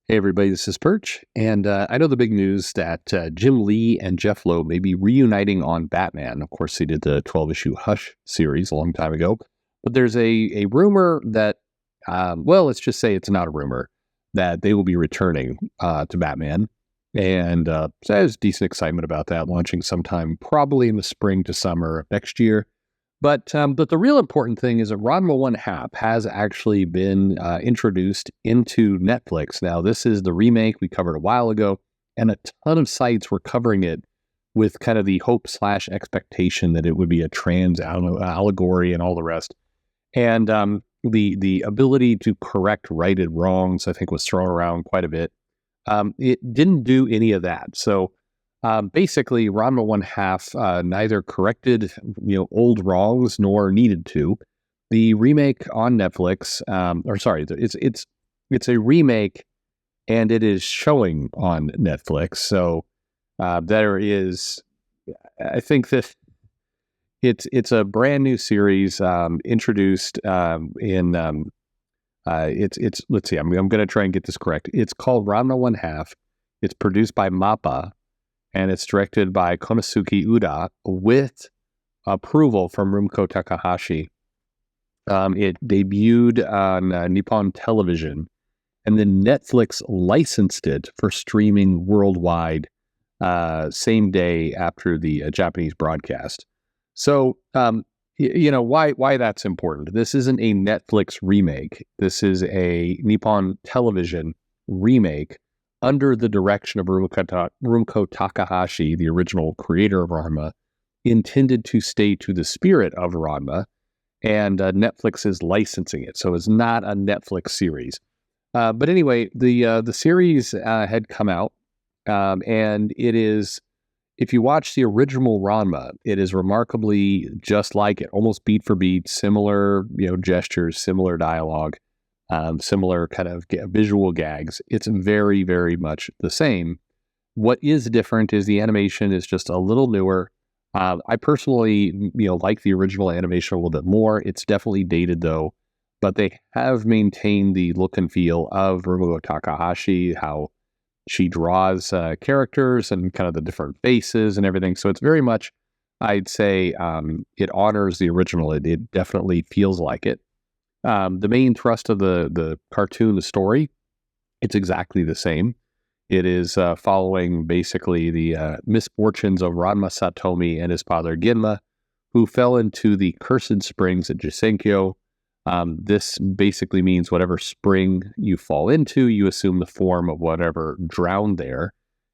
Hey everybody, this is Perch, and I know the big news that Jim Lee and Jeff Lowe may be reuniting on Batman. Of course, they did the 12-issue Hush series a long time ago, but there's a rumor that, well, let's just say it's not a rumor, that they will be returning to Batman, and so there's decent excitement about that, launching sometime probably in the spring to summer of next year. But the real important thing is that Ranma One Half has actually been introduced into Netflix. Now, this is the remake we covered a while ago, and a ton of sites were covering it with kind of the hope slash expectation that it would be a trans allegory and all the rest. And the ability to correct righted wrongs, I think, was thrown around quite a bit. It didn't do any of that. So basically, Ranma One Half neither corrected old wrongs nor needed to. The remake on Netflix, or sorry, it's a remake, and it is showing on Netflix. So there is, I think that it's a brand new series introduced in it's let's see, I'm going to try and get this correct. It's called Ranma One Half. It's produced by MAPPA, and it's directed by Konosuke Uda with approval from Rumiko Takahashi. It debuted on Nippon Television, and then Netflix licensed it for streaming worldwide same day after the Japanese broadcast. So, why that's important. This isn't a Netflix remake. This is a Nippon Television remake under the direction of Rumiko Takahashi, the original creator of Ranma, intended to stay to the spirit of Ranma, and Netflix is licensing it. So it's not a Netflix series. But anyway, the series had come out, and it is, if you watch the original Ranma, it is remarkably just like it, almost beat for beat, similar gestures, similar dialogue. Similar kind of visual gags. It's very, very much the same. What is different is the animation is just a little newer. I personally, like the original animation a little bit more. It's definitely dated though, but they have maintained the look and feel of Rumiko Takahashi, how she draws characters and kind of the different faces and everything. So it's very much, I'd say, it honors the original. It definitely feels like it. The main thrust of the cartoon, the story, it's exactly the same. It is following basically the misfortunes of Ranma Satomi and his father Genma, who fell into the cursed springs at Jisenkyo. This basically means whatever spring you fall into, you assume the form of whatever drowned there.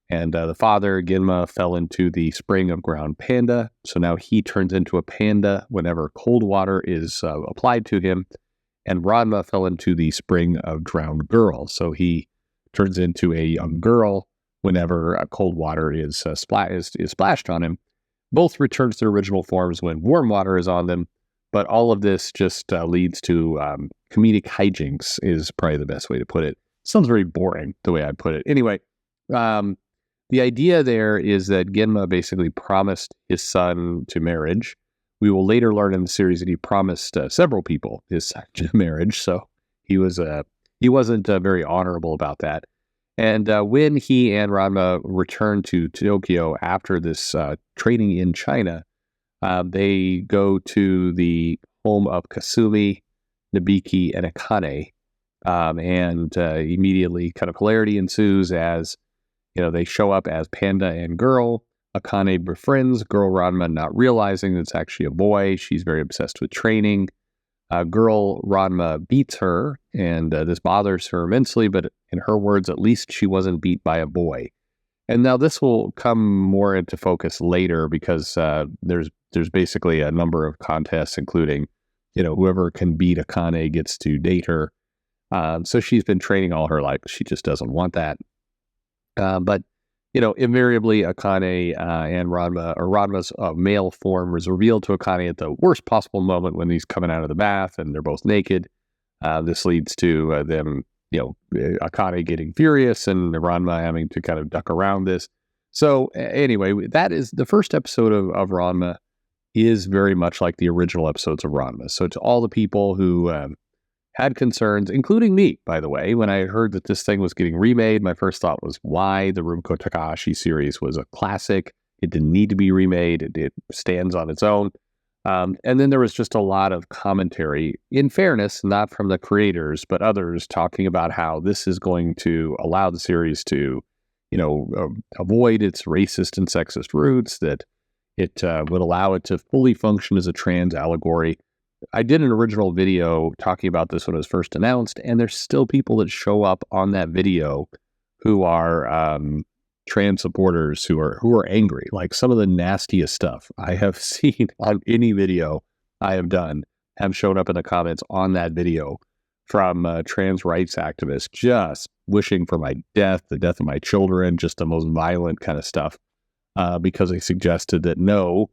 And the father, Genma, fell into the spring of ground panda. So now he turns into a panda whenever cold water is applied to him. And Ranma fell into the spring of drowned girl. So he turns into a young girl whenever cold water is splashed on him. Both return to their original forms when warm water is on them. But all of this just leads to comedic hijinks is probably the best way to put it. Sounds very boring the way I put it. Anyway, the idea there is that Genma basically promised his son to marriage. We will later learn in the series that he promised several people his marriage, so he wasn't very honorable about that. And when he and Ranma return to Tokyo after this training in China, they go to the home of Kasumi, Nabiki, and Akane, and immediately kind of hilarity ensues as they show up as Panda and Girl. Akane befriends Girl Ranma, not realizing it's actually a boy. She's very obsessed with training. Girl Ranma beats her, and this bothers her immensely, but in her words, at least she wasn't beat by a boy. And now this will come more into focus later because there's basically a number of contests, including, whoever can beat Akane gets to date her. So she's been training all her life. She just doesn't want that. But invariably, Akane and Ranma, or Ranma's male form, was revealed to Akane at the worst possible moment when he's coming out of the bath and they're both naked. This leads to them, Akane getting furious and Ranma having to kind of duck around this. So anyway, that is the first episode of Ranma is very much like the original episodes of Ranma. So to all the people who had concerns, including me, by the way. When I heard that this thing was getting remade, my first thought was why the Rumiko Takahashi series was a classic. It didn't need to be remade. It stands on its own. And then there was just a lot of commentary, in fairness, not from the creators, but others talking about how this is going to allow the series to, avoid its racist and sexist roots, that it would allow it to fully function as a trans allegory. I did an original video talking about this when it was first announced, and there's still people that show up on that video who are trans supporters who are angry. Like, some of the nastiest stuff I have seen on any video I have done have shown up in the comments on that video from trans rights activists, just wishing for my death, the death of my children, just the most violent kind of stuff, because they suggested that no,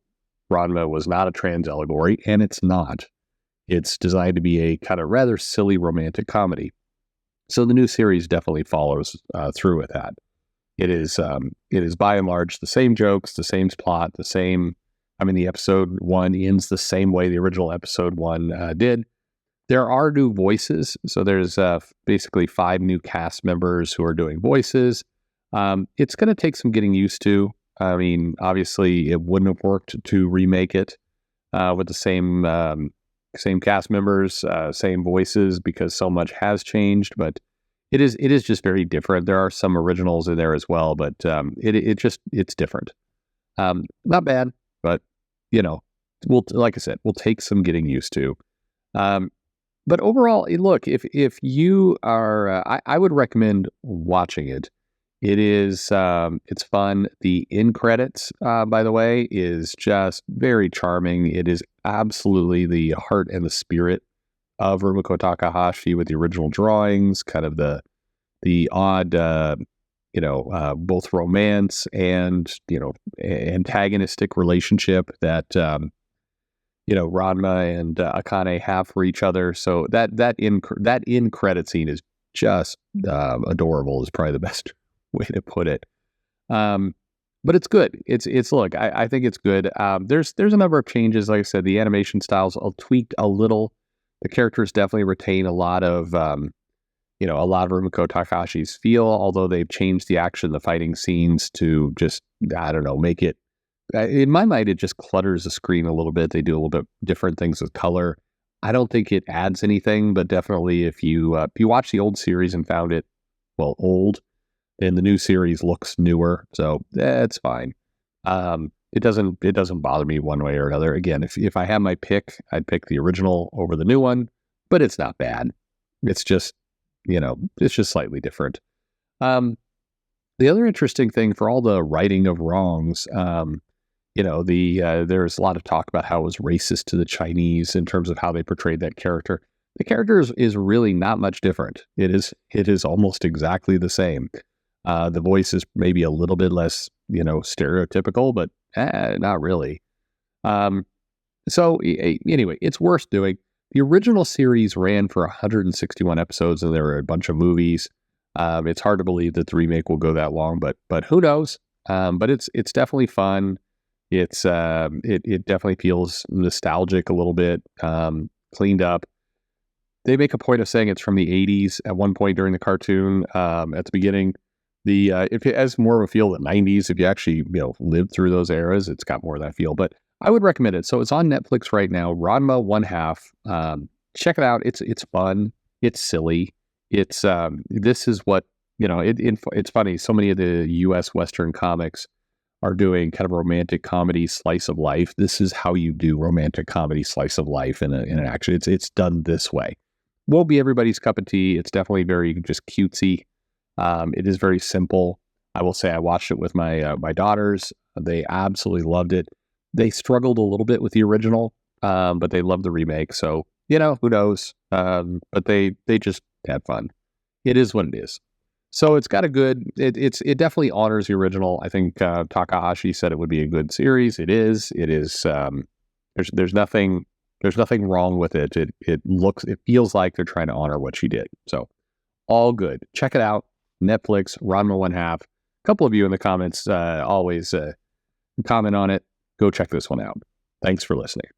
Ranma was not a trans allegory, and it's not. It's designed to be a kind of rather silly romantic comedy. So the new series definitely follows through with that. It is by and large the same jokes, the same plot, the same. I mean, the episode 1 ends the same way the original episode 1 did. There are new voices, so there's basically 5 new cast members who are doing voices. It's going to take some getting used to. I mean, obviously, it wouldn't have worked to remake it with the same cast members, same voices, because so much has changed. But it is just very different. There are some originals in there as well, but it's different. Not bad, but like I said, we'll take some getting used to. But overall, look, if you are, I would recommend watching it. It is, it's fun. The end credits, by the way, is just very charming. It is absolutely the heart and the spirit of Rumiko Takahashi with the original drawings, kind of the odd, both romance and, antagonistic relationship that, Ranma and Akane have for each other. So that in credit scene is just adorable, is probably the best way to put it. But it's good. It's look, I think it's good. There's a number of changes. Like I said, the animation styles are tweaked a little. The characters definitely retain a lot of Rumiko Takahashi's feel, although they've changed the action, the fighting scenes to just, I don't know, make it, in my mind, it just clutters the screen a little bit. They do a little bit different things with color. I don't think it adds anything, but definitely if you watch the old series and found it, well, old, then the new series looks newer, so it's fine. It doesn't bother me one way or another. Again, if I had my pick, I'd pick the original over the new one, but it's not bad. It's just, it's just slightly different. The other interesting thing, for all the righting of wrongs, there's a lot of talk about how it was racist to the Chinese in terms of how they portrayed that character. The character is really not much different. It is almost exactly the same. The voice is maybe a little bit less, stereotypical, but not really. So anyway, it's worth doing. The original series ran for 161 episodes, and there were a bunch of movies. It's hard to believe that the remake will go that long, but who knows? But it's definitely fun. It definitely feels nostalgic a little bit, cleaned up. They make a point of saying it's from the 80s at one point during the cartoon. At the beginning, if it has more of a feel of the 90s, if you actually lived through those eras, it's got more of that feel. But I would recommend it. So it's on Netflix right now. Ranma 1/2. Check it out. It's fun. It's silly. It's this is what it's funny. So many of the U.S. Western comics are doing kind of romantic comedy slice of life. This is how you do romantic comedy slice of life in an action. It's done this way. Won't be everybody's cup of tea. It's definitely very just cutesy. It is very simple. I will say I watched it with my daughters. They absolutely loved it. They struggled a little bit with the original, but they loved the remake. So, who knows? But they just had fun. It is what it is. So it's got a good, it definitely honors the original. I think Takahashi said it would be a good series. It is, there's nothing wrong with it. It feels like they're trying to honor what she did. So all good. Check it out. Netflix, Ranma 1/2. A couple of you in the comments always comment on it. Go check this one out. Thanks for listening.